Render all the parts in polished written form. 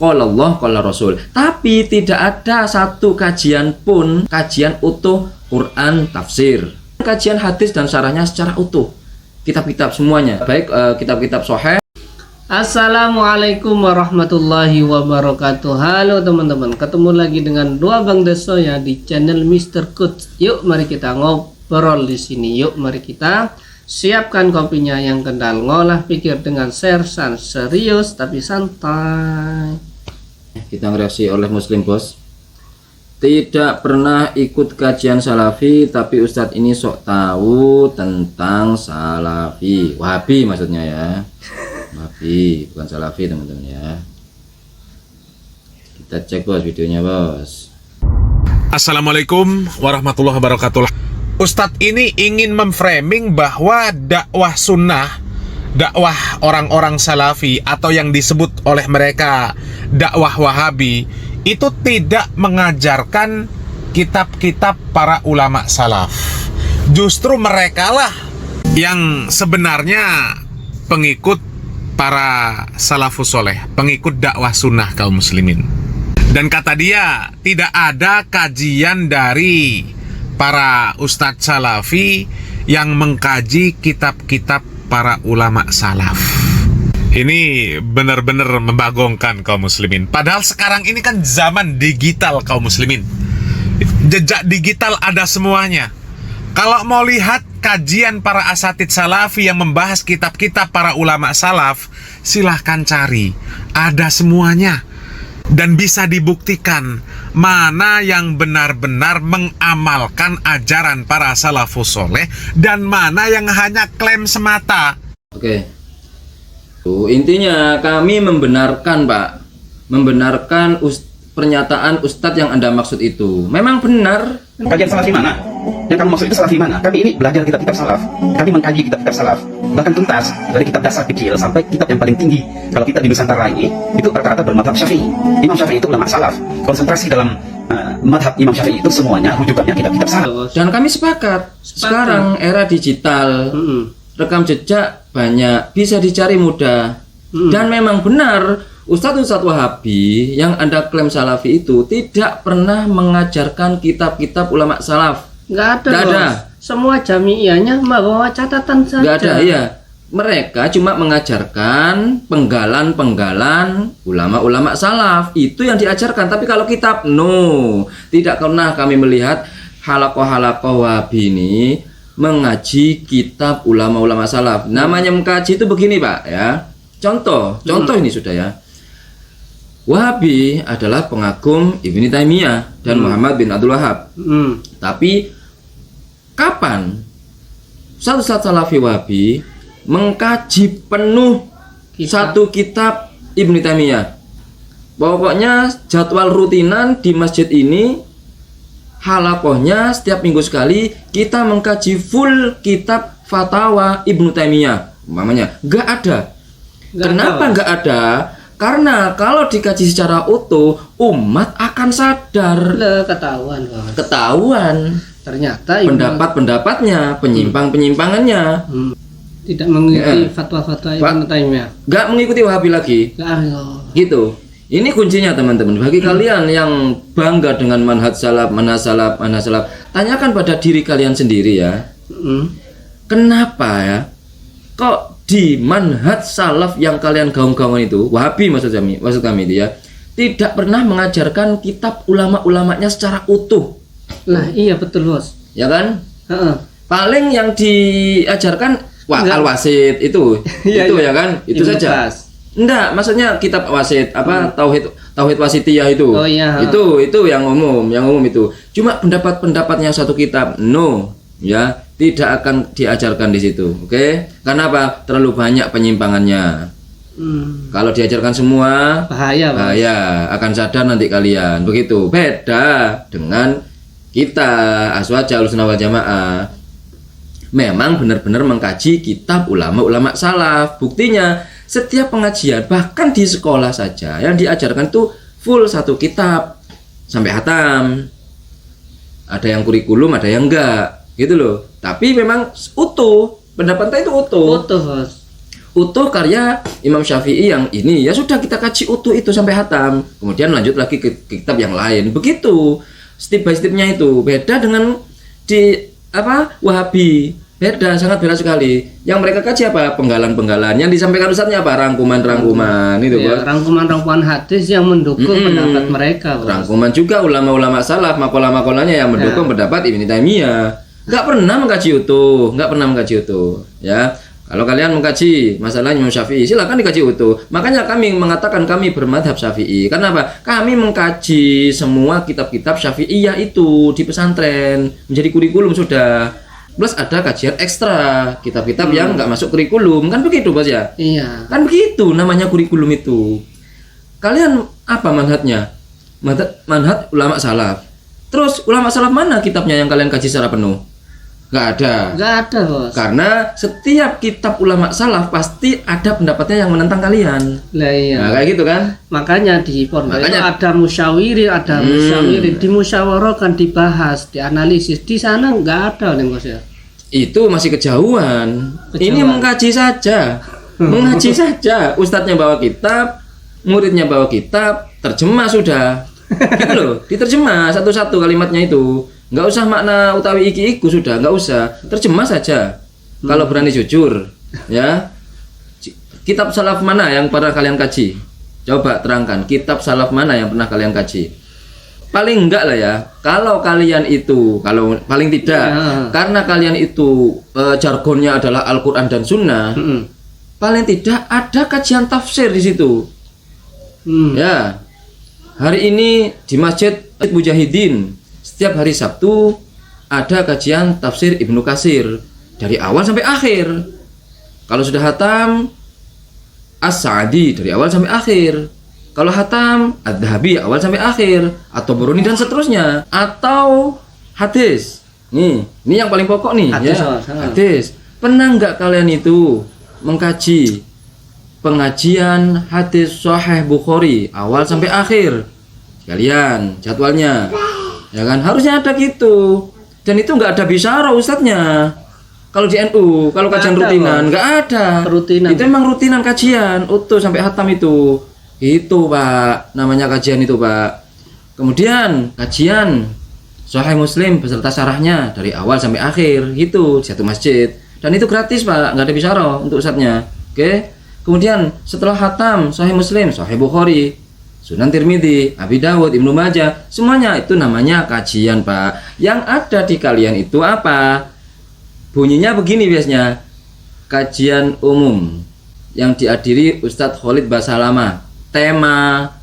qala Allah, qala Rasul. Tapi tidak ada satu kajian pun, kajian utuh Quran tafsir, kajian hadis dan syarahnya secara utuh. Kitab-kitab semuanya, baik kitab-kitab sahih. Assalamualaikum warahmatullahi wabarakatuh. Halo teman-teman, ketemu lagi dengan Dua Bang Deso ya di channel Mr. Coach. Yuk mari kita ngobrol di sini. Yuk mari kita siapkan kopinya yang kental, ngolah pikir dengan sersan serius tapi santai. Kita ngereaksi oleh Muslim Bos. Tidak pernah ikut kajian salafi, tapi Ustadz ini sok tahu tentang salafi. Wahabi maksudnya ya. Wahabi, bukan salafi teman-teman ya. Kita cek bos videonya bos. Assalamualaikum warahmatullahi wabarakatuh. Ustadz ini ingin memframing bahwa dakwah sunnah, dakwah orang-orang salafi atau yang disebut oleh mereka dakwah wahabi itu tidak mengajarkan kitab-kitab para ulama salaf. Justru merekalah yang sebenarnya pengikut para salafus soleh, pengikut dakwah sunnah kaum muslimin. Dan kata dia, tidak ada kajian dari para ustadz salafi yang mengkaji kitab-kitab para ulama salaf. Ini benar-benar membagongkan kaum muslimin. Padahal sekarang ini kan zaman digital kaum muslimin. Jejak digital ada semuanya. Kalau mau lihat kajian para asatidz salafi yang membahas kitab-kitab para ulama salaf, silahkan cari. Ada semuanya. Dan bisa dibuktikan mana yang benar-benar mengamalkan ajaran para salafus soleh dan mana yang hanya klaim semata. Oke. Intinya kami membenarkan Pak, membenarkan pernyataan Ustadz yang Anda maksud itu. Memang benar. Kajian salafi mana? Yang kamu maksud itu salafi mana? Kami ini belajar kitab-kitab salaf. Kami mengkaji kitab-kitab salaf. Bahkan tuntas dari kitab dasar kecil sampai kitab yang paling tinggi. Kalau kita di Nusantara ini, itu rata-rata bermadhab Syafi'i. Imam Syafi'i itu ulama salaf. Konsentrasi dalam madhab Imam Syafi'i itu semuanya rujukannya kitab-kitab salaf. Dan kami sepakat. Sekarang era digital, rekam jejak banyak, bisa dicari mudah. Dan memang benar, Ustadz Wahabi yang Anda klaim salafi itu tidak pernah mengajarkan kitab-kitab ulama salaf. Nggak ada, nggak ada. Semua jamiahnya membawa catatan saja. Nggak ada, iya. Mereka cuma mengajarkan penggalan-penggalan ulama-ulama salaf. Itu yang diajarkan. Tapi kalau kitab, no. Tidak pernah kami melihat halakoh-halakoh Wahabi ini mengaji kitab ulama-ulama salaf. Namanya mengkaji itu begini Pak ya. Contoh ini sudah ya. Wahabi adalah pengagum Ibnu Taimiyah dan Muhammad bin Abdul Wahab. Tapi kapan Ustadz Salafi Wahabi mengkaji penuh satu kitab Ibnu Taimiyah? Pokoknya jadwal rutinan di masjid ini, halakohnya setiap minggu sekali kita mengkaji full kitab fatwa Ibnu Taimiyah umpamanya. Nggak ada. Kenapa nggak ada? Karena kalau dikaji secara utuh, umat akan sadar. Ketahuan. Ternyata pendapat-pendapatnya, penyimpangannya. Tidak mengikuti fatwa-fatwa Ibnu Taimiyah. Nggak mengikuti Wahabi lagi. Gitu. Ini kuncinya teman-teman. Bagi kalian yang bangga dengan manhaj salaf, manhaj salaf, tanyakan pada diri kalian sendiri ya. Kenapa ya? Kok di manhaj salaf yang kalian gaung-gaungan itu, Wahabi maksud kami itu ya, tidak pernah mengajarkan kitab ulama-ulamanya secara utuh. Nah, iya betul bos. Ya kan? Paling yang diajarkan al-wasid itu, itu ya kan? Itu saja. Enggak, maksudnya kitab wasid tauhid wasitiyah itu. Oh, iya. Itu yang umum itu. Cuma pendapat-pendapatnya satu kitab, no, ya, tidak akan diajarkan di situ. Oke? Karena apa? Terlalu banyak penyimpangannya. Kalau diajarkan semua bahaya, akan sadar nanti kalian. Begitu. Beda dengan kita Aswaja Ahlussunnah wal Jamaah. Memang benar-benar mengkaji kitab ulama-ulama salaf. Buktinya setiap pengajian, bahkan di sekolah saja yang diajarkan itu full satu kitab sampai hatam. Ada yang kurikulum, ada yang enggak, gitu loh. Tapi memang utuh, pendapatnya itu utuh. utuh karya Imam Syafi'i yang ini, ya sudah kita kaji utuh itu sampai hatam. Kemudian lanjut lagi ke kitab yang lain. Begitu step by stepnya itu. Beda dengan di Wahabi. Beda, sangat beda sekali. Yang mereka kaji apa? Penggalan-penggalan. Yang disampaikan Ustadznya apa? Rangkuman-rangkuman itu, ya, Bos. rangkuman-rangkuman hadis yang mendukung pendapat mereka, Bos. Rangkuman juga ulama-ulama salaf, makola-makolanya yang mendukung pendapat Ibnu Taimiyah. Nggak pernah mengkaji utuh, ya. Kalau kalian mengkaji masalah Imam Syafi'i, silakan dikaji utuh. Makanya kami mengatakan kami bermadhab Syafi'i. Karena apa? Kami mengkaji semua kitab-kitab Syafi'iyah itu di pesantren, menjadi kurikulum sudah. Plus ada kajian ekstra, kitab-kitab yang nggak masuk kurikulum, kan begitu, Bos ya? Iya. Kan begitu namanya kurikulum itu. Kalian apa manhajnya? Manhaj ulama salaf. Terus ulama salaf mana kitabnya yang kalian kaji secara penuh? Nggak ada. Nggak ada, Bos. Karena setiap kitab ulama salaf pasti ada pendapatnya yang menentang kalian. Lah iya. Nah, kayak gitu kan? Makanya di pondok itu Makanya- ada musyawirin, dimusyawarahkan, dibahas, dianalisis. Di sana nggak ada, nih, Bos ya. Itu masih kejauhan. Ini mengkaji saja. Mengaji saja. Ustadznya bawa kitab, muridnya bawa kitab, terjemah sudah. Gitu loh, diterjemah satu-satu kalimatnya itu. Nggak usah makna utawi iki-iku sudah, nggak usah. Terjemah saja. Kalau berani jujur, ya. Kitab salaf mana yang pernah kalian kaji? Coba terangkan, kitab salaf mana yang pernah kalian kaji? Paling enggak lah ya. Kalau kalian itu, kalau paling tidak, karena kalian itu jargonnya adalah Al-Qur'an dan Sunnah, paling tidak ada kajian tafsir di situ. Ya. Hari ini di Masjid Mujahidin setiap hari Sabtu ada kajian tafsir Ibnu Katsir dari awal sampai akhir. Kalau sudah hatam As-Sa'di dari awal sampai akhir. Kalau hatam Ad-Dhahabi awal sampai akhir, atau Buruni dan seterusnya, atau hadis. Ini yang paling pokok nih, Hadis, ya. sangat. Hadis. Pernah nggak kalian itu mengkaji pengajian hadis Sahih Bukhari awal sampai akhir? Sekalian jadwalnya. Ya kan, harusnya ada gitu. Dan itu nggak ada bisyarah ustadznya. Kalau di NU, kalau kajian ada, rutinan nggak ada. Rutinan. Itu emang rutinan kajian utuh sampai hatam itu. Itu, Pak, namanya kajian itu, Pak. Kemudian kajian Sahih Muslim beserta syarahnya dari awal sampai akhir gitu di satu masjid. Dan itu gratis, Pak, nggak ada bisyarah untuk ustadznya. Oke. Kemudian setelah hatam Sahih Muslim, Sahih Bukhari, Sunan Tirmidzi, Abi Dawud, Ibnu Majah, semuanya itu namanya kajian, Pak. Yang ada di kalian itu apa? Bunyinya begini biasanya. Kajian umum yang dihadiri Ustadz Khalid Basalamah. Tema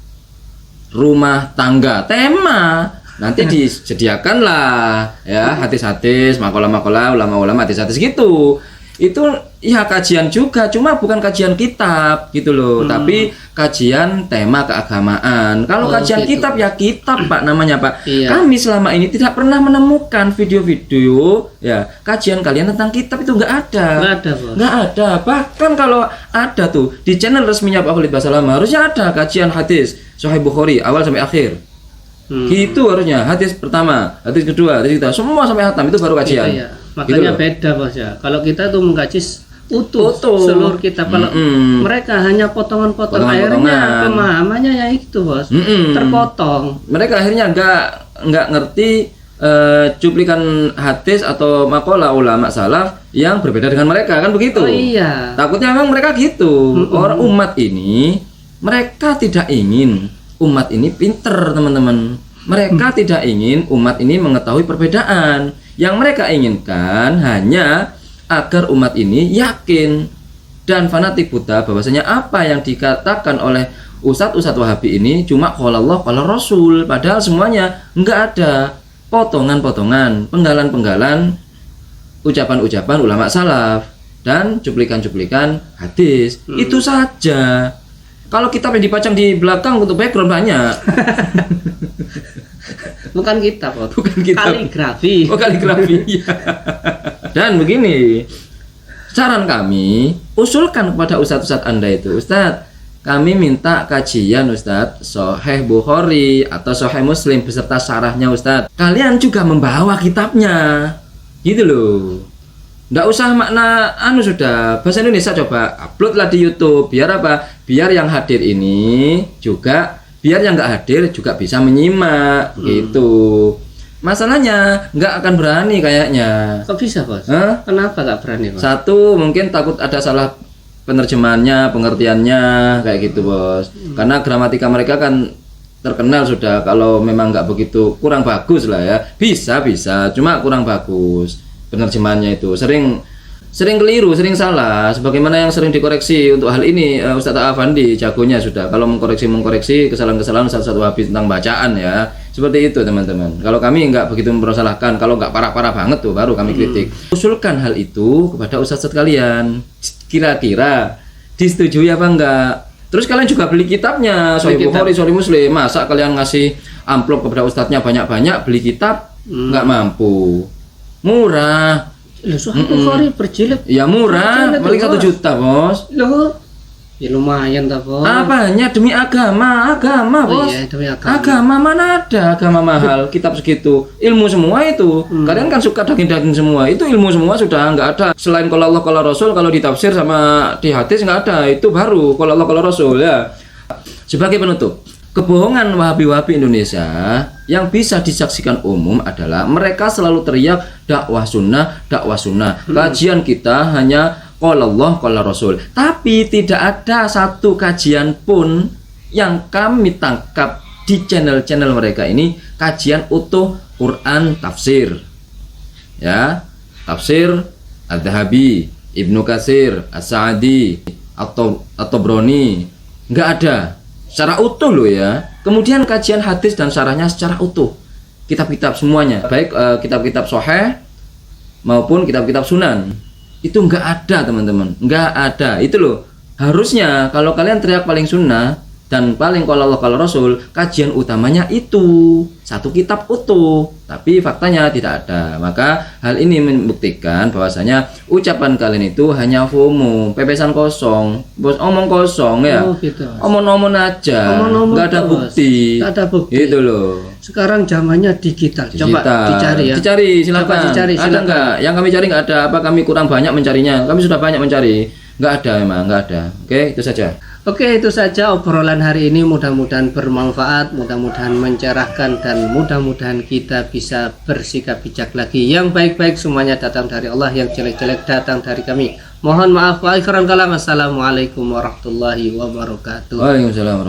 rumah tangga. Tema nanti disediakanlah ya hadis-hadis, makola-makola, ulama-ulama hadis-hadis gitu. Itu ya kajian juga, cuma bukan kajian kitab gitu loh, tapi kajian tema keagamaan. Kalau kajian gitu. kitab ya kitab, Pak, namanya, Pak. Iya. Kami selama ini tidak pernah menemukan video-video ya kajian kalian tentang kitab itu nggak ada. Nggak ada, Bos. Nggak ada. Bahkan kalau ada tuh di channel resminya Pak Khalid Basalamah harusnya ada kajian hadis Sahih Bukhari awal sampai akhir. Gitu harusnya. Hadis pertama, hadis kedua, hadis ketiga, semua sampai hatam itu baru kajian. Iya. Makanya Gitu loh. beda, Bos ya. Kalau kita tuh mengkaji utuh Utuh. seluruh kitab. Kalau mereka hanya potongan-potongan, akhirnya pemahamannya ya itu, Bos. Terpotong. Mereka akhirnya nggak ngerti cuplikan hadis atau makola ulama salaf yang berbeda dengan mereka, kan begitu. Oh iya. Takutnya memang mereka gitu. Orang umat ini mereka tidak ingin umat ini pinter, teman-teman. Mereka tidak ingin umat ini mengetahui perbedaan. Yang mereka inginkan hanya agar umat ini yakin dan fanatik buta bahwasanya apa yang dikatakan oleh ustadz-ustadz Wahabi ini cuma qala Allah qala Rasul, padahal semuanya enggak ada potongan-potongan, penggalan-penggalan ucapan-ucapan ulama salaf dan cuplikan-cuplikan hadis. Itu saja. Kalau kitab yang dipajang di belakang untuk background banyak. Bukan kitab, Bos. Bukan kitab. Kaligrafi. Oh, kaligrafi. Dan begini, saran kami, usulkan kepada ustadz-ustadz Anda itu, Ustadz, kami minta kajian Ustadz Sahih Bukhari atau Sahih Muslim beserta syarahnya, Ustadz. Kalian juga membawa kitabnya, gitu loh. Nggak usah makna sudah bahasa Indonesia, coba uploadlah di YouTube. Biar apa? Biar yang hadir ini juga, biar yang nggak hadir juga bisa menyimak gitu. Masalahnya nggak akan berani kayaknya. Kok bisa, Bos? Hah? Kenapa nggak berani, Bos? Satu, mungkin takut ada salah penerjemahannya, pengertiannya kayak gitu, Bos. Karena gramatika mereka kan terkenal sudah kalau memang nggak begitu, kurang bagus lah ya. Bisa, cuma kurang bagus penerjemahannya itu. Sering keliru, sering salah. Sebagaimana yang sering dikoreksi untuk hal ini Ustadz Afandi jagonya sudah. Kalau mengkoreksi kesalahan-kesalahan Ustadz Wahabi tentang bacaan ya. Seperti itu teman-teman. Kalau kami nggak begitu mempersalahkan, kalau nggak parah-parah banget tuh baru kami kritik. Usulkan hal itu kepada ustadz kalian. Kira-kira disetujui apa enggak? Terus kalian juga beli kitabnya, Sahih Bukhari, Sahih Muslim. Masa kalian ngasih amplop kepada ustadznya banyak-banyak, beli kitab nggak mampu? Murah. Loh, Sahih Bukhari berjilid. Ya murah, Berjilid, paling 1 Bos. juta, Bos. Loh, ya lumayan tak, Bos. Apanya demi agama, Oh Bos. iya, demi agama. Agama mana ada agama mahal, kitab segitu. Ilmu semua itu. Kalian kan suka daging-daging semua. Itu ilmu semua sudah nggak ada. Selain kalau Allah kalau Rasul, kalau ditafsir sama di hadis nggak ada. Itu baru kalau Allah kalau Rasul ya. Sebagai penutup, kebohongan Wahabi-Wahabi Indonesia yang bisa disaksikan umum adalah mereka selalu teriak dakwah sunnah, dakwah sunnah. Kajian kita hanya qala Allah, qala Rasul. Tapi tidak ada satu kajian pun yang kami tangkap di channel-channel mereka ini kajian utuh Quran tafsir. Ya, tafsir Adz-Dzahabi, Ibnu Katsir, As-Sa'di, atau Broni, nggak ada secara utuh loh ya. Kemudian kajian hadis dan syarahnya secara utuh, kitab-kitab semuanya, baik kitab-kitab Sahih maupun kitab-kitab Sunan, itu nggak ada teman-teman, nggak ada. Itu loh, harusnya kalau kalian teriak paling sunnah dan paling kalau Allah kalau Rasul, kajian utamanya itu satu kitab utuh, tapi faktanya tidak ada. Maka hal ini membuktikan bahwasanya ucapan kalian itu hanya FOMO, pepesan kosong, bos, omong kosong ya. Oh, gitu. Omong-omong aja, Omong-omong nggak ada terus. bukti. Nggak ada bukti. Itu loh. Sekarang zamannya digital. Coba Digital. dicari ya. Dicari, silakan. Coba dicari, Ada silakan. nggak? Yang kami cari nggak ada. Apa kami kurang banyak mencarinya? Kami sudah banyak mencari. Nggak ada memang, nggak ada. Oke, itu saja. Oke, itu saja obrolan hari ini. Mudah-mudahan bermanfaat, mudah-mudahan mencerahkan, dan mudah-mudahan kita bisa bersikap bijak lagi. Yang baik-baik semuanya datang dari Allah, yang jelek-jelek datang dari kami. Mohon maaf wa akhiran kalam. Assalamualaikum warahmatullahi wabarakatuh. Waalaikumsalam warahmatullahi wabarakatuh.